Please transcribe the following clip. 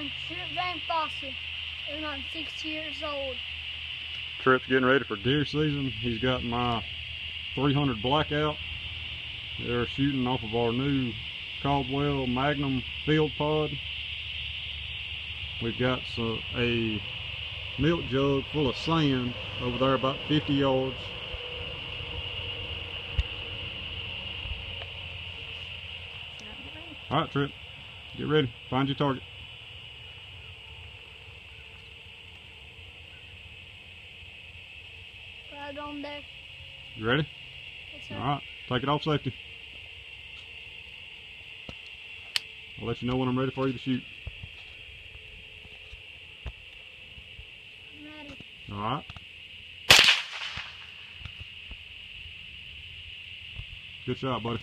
I'm Trip Van Foster. I'm about 6 years old. Trip's getting ready for deer season. He's got my 300 Blackout. They're shooting off of our new Caldwell Magnum field pod. We've got a milk jug full of sand over there about 50 yards. Alright, Trip, get ready. Find your target. Right on there. You ready? Yes, sir. Alright, take it off safety. I'll let you know when I'm ready for you to shoot. I'm ready. Alright. Good shot, buddy.